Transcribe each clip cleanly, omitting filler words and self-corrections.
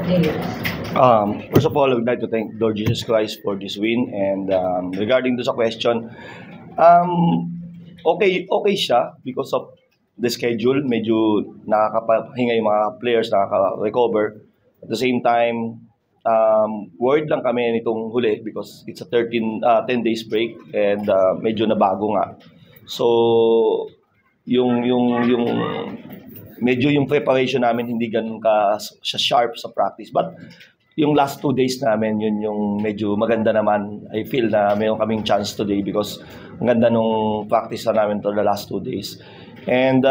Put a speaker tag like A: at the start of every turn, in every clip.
A: players?
B: First of all, I would like to thank Lord Jesus Christ for this win. And regarding to sa question, okay siya because of the schedule. Medyo nakakapahinga yung mga players, nakaka-recover. At the same time, worried lang kami nitong huli because it's a 10 days break and medyo nabago nga. So, yung medyo yung preparation namin hindi ganun ka sharp sa practice. But yung last 2 days namin, yun yung medyo maganda naman. I feel na mayroon kaming chance today because ang ganda nung practice na namin to the last 2 days. And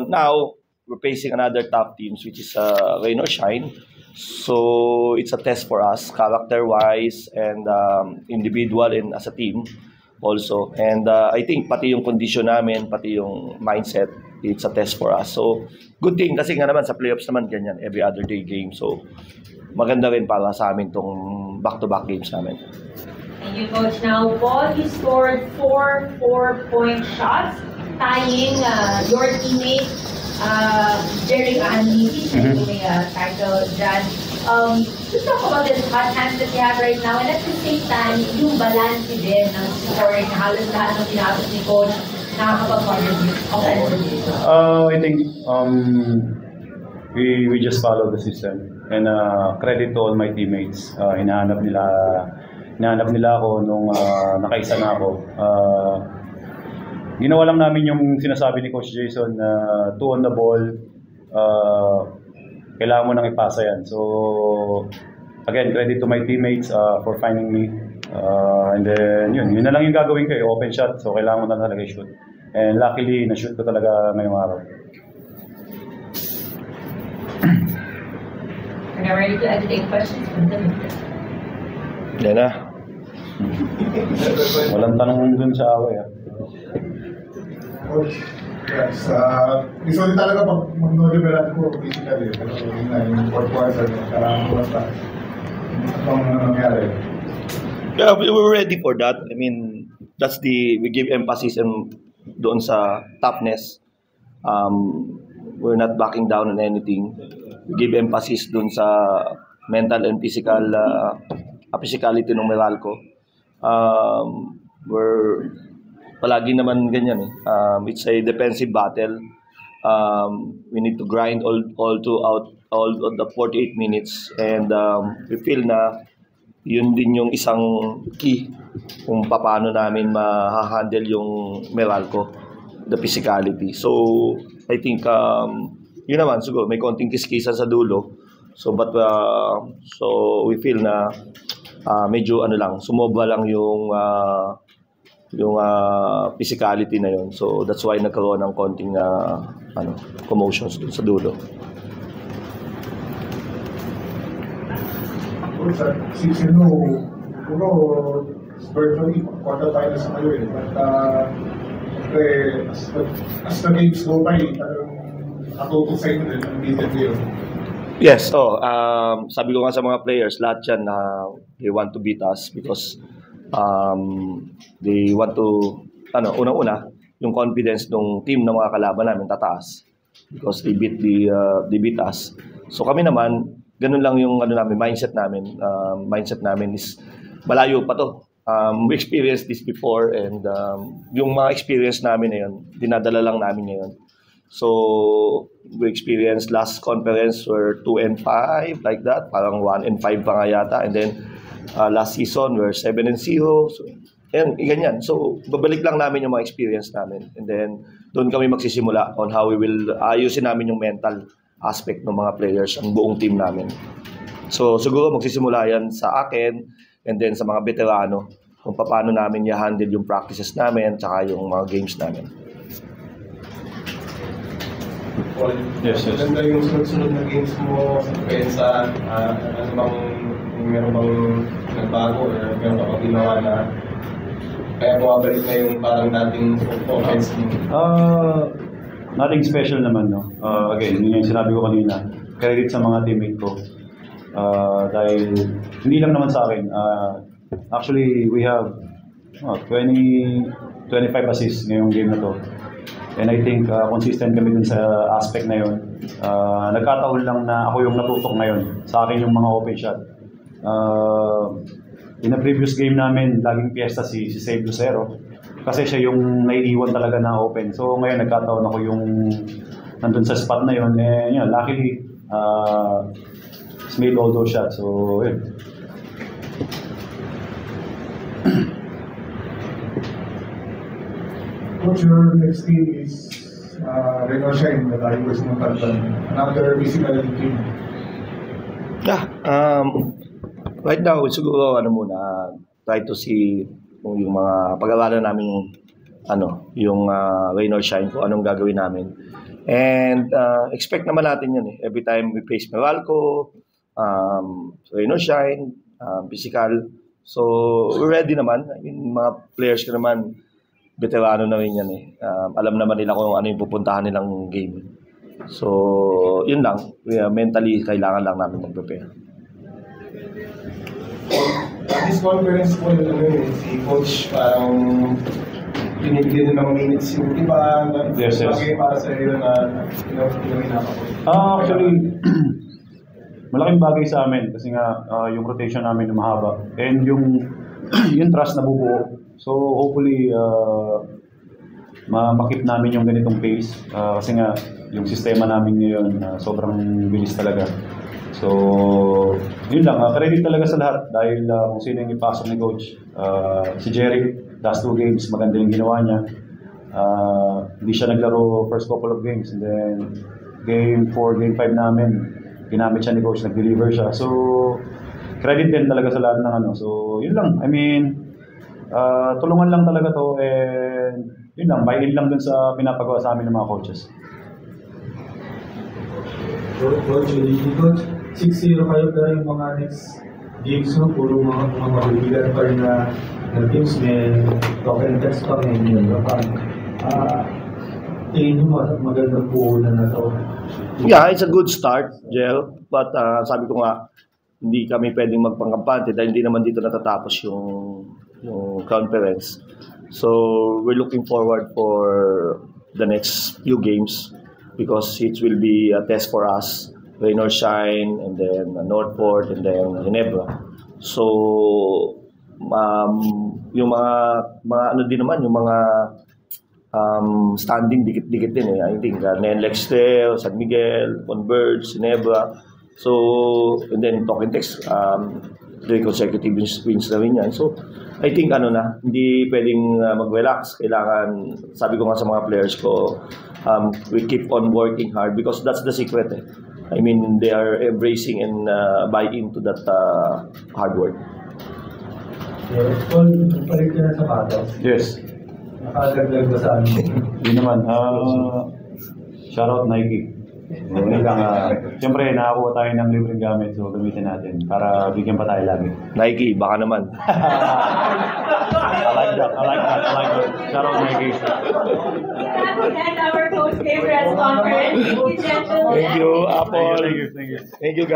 B: now, we're facing another top teams which is Rain or Shine. So, it's a test for us, character-wise and individual and as a team also. And I think pati yung condition namin, pati yung mindset, it's a test for us. So, good thing kasi nga naman sa playoffs naman ganyan, every other day game. So, maganda rin para sa amin tong back-to-back games namin.
A: Thank you, Coach. Now, Paul, you scored 4 4-point shots, tying your teammate, Jerry Andy, who may title dyan. Let's talk about the hot hands that you have right now, and at the same time, yung balance din ng scoring na halos lahat ng tinapos ni Coach nakakapag-contribute offensively.
C: I think we just follow the system, and credit to all my teammates. Hinahanap nila ako nung nakaisa na ako. Ginawa lang namin yung sinasabi ni Coach Jason na 2 on the ball, kailangan mo nang ipasa yan. So, again, credit to my teammates for finding me. And then, yun na lang yung gagawin ko, open shot. So, kailangan mo na talaga i-shoot. And luckily, na-shoot ko talaga ngayong araw.
A: Are you ready to entertain questions from the media?
B: Yan na.
C: Walang tanong dun sa away.
D: Yes, gusto rin talaga mag-nodevelan ko physically. Pero yung fourth quarter, kailangan ko basta. Anong nangyari?
B: Yeah, we were ready for that. I mean, we give emphasis doon sa toughness. We're not backing down on anything. We give emphasis doon sa mental and physical physicality ng Meralco. We're palagi naman ganyan eh. It's a defensive battle. We need to grind all the 48 minutes, and we feel na yun din yung isang key kung paano namin ma-handle yung Meralco, the physicality. So I think yun naman siguro may konting kiskisan sa dulo. So we feel na medyo sumobra lang yung physicality na yun. So that's why nagkaroon ng konting commotions dun sa dulo.
D: Season puro virtually quarterfinals na kayo eh. But as the games go by, natuto sa inyo din ang bitin kayo.
B: Yes, sabi ko nga sa mga players, lahat yan they want to beat us because they want to, unang-una, yung confidence ng team ng mga kalaban namin tataas because they beat us. So kami naman, ganun lang yung mindset namin. Mindset namin is malayo pa to. We experienced this before, and yung mga experience namin na yun, dinadala lang namin ngayon. So we experienced last conference were 2-5 like that, parang 1-5 pa nga yata, and then last season we're 7-0. So ganyan. So babalik lang namin yung mga experience namin, and then doon kami magsisimula on how we will ayusin namin yung mental aspect ng mga players, ang buong team namin. So siguro magsisimula yan sa akin and then sa mga veterano kung paano namin i-handle yung practices namin tsaka yung mga games namin.
E: Yes. Ganda yung sunod-sunod na games mo sa depensa. Meron bang nagbago or meron bang ginawa na kaya bumabalik na yung parang dating offense mo?
C: Nothing special naman, no? Again, yun yung sinabi ko kanina. Credit sa mga teammate ko. Dahil hindi lang naman sa akin. Actually, we have 25 assists ngayong game na to. And I think consistent kami dun sa aspect na yun. Nagkataon lang na ako yung natutok ngayon. Sa akin yung mga open shot. In the previous game namin, laging piyesta si Save Lucero. Kasi siya yung naiiwan talaga na open. So ngayon nagkataon ako yung nandun sa spot na yun. And yun, luckily, made all those shots. So yun.
D: Coach, your next team is Reno Shine, the Tigers ng Talban. Another physical team.
B: Right now, siguro try to see yung mga pag-aaralan namin yung rain or shine kung anong gagawin namin. And expect naman natin yun eh. Every time we face Meralco, rain or shine, physical. So, we're ready naman. I mean, mga players ko naman, veterano na rin yan eh. Alam naman nila kung ano yung pupuntahan nilang game. So, yun lang. Mentally, kailangan lang namin mag-prepare.
E: This conference po si Coach parang binibigyan ng minutes yung iba.
C: Yes.
E: Bagay para sa iyo na
C: Actually, malaking bagay sa amin kasi nga yung rotation namin mahaba. And yung trust na bubuo. So hopefully makip namin yung ganitong pace kasi nga yung sistema namin ngayon sobrang bilis talaga. So yun lang, credit talaga sa lahat dahil kung sino yung ipasok ni Coach. Si Jerry, last 2 games maganda yung ginawa niya. Hindi siya naglaro first couple of games and then game 4, game 5 namin ginamit siya ni Coach, nag-deliver siya. So credit din talaga sa lahat ng So yun lang, I mean tulungan lang talaga to and yun lang, buy-in lang dun sa pinapagawa sa amin ng mga coaches.
D: Coach, 6-0 kayo pero yung mga next games mo, puro mga mabibigan pa rin na teams, may token test pa rin yun. Tingin nyo magandang puhunan na to?
B: Yeah, it's a good start, Jel. But sabi ko nga, hindi kami pwedeng magpangkampante dahil hindi naman dito natatapos yung conference. So we're looking forward for the next few games because it will be a test for us. Rain or Shine, and then Northport, and then Ginebra. So yung mga din naman, yung mga standing dikit-dikit din eh. I think NLEX there, San Miguel, Converge, Ginebra. So, and then Token Text, 3 consecutive wins na rin yan. So, I think hindi pwedeng mag-relax. Kailangan, sabi ko nga sa mga players ko, we keep on working hard because that's the secret eh. I mean, they are embracing and buy into that hard work.
D: Paul, palit ka na sa patos.
C: Yes.
D: Nakagagdag ba sa amin?
C: Hindi naman. Shoutout Nike. Siyempre, nakakuha tayo ng libreng gamit so gamitin natin para bigyan pa tayo lagi.
B: Nike, baka naman.
C: I like that. Shoutout Nike.
A: And our post-game press conference.
B: Thank you, Apple.
C: Thank you.
B: Thank you, guys.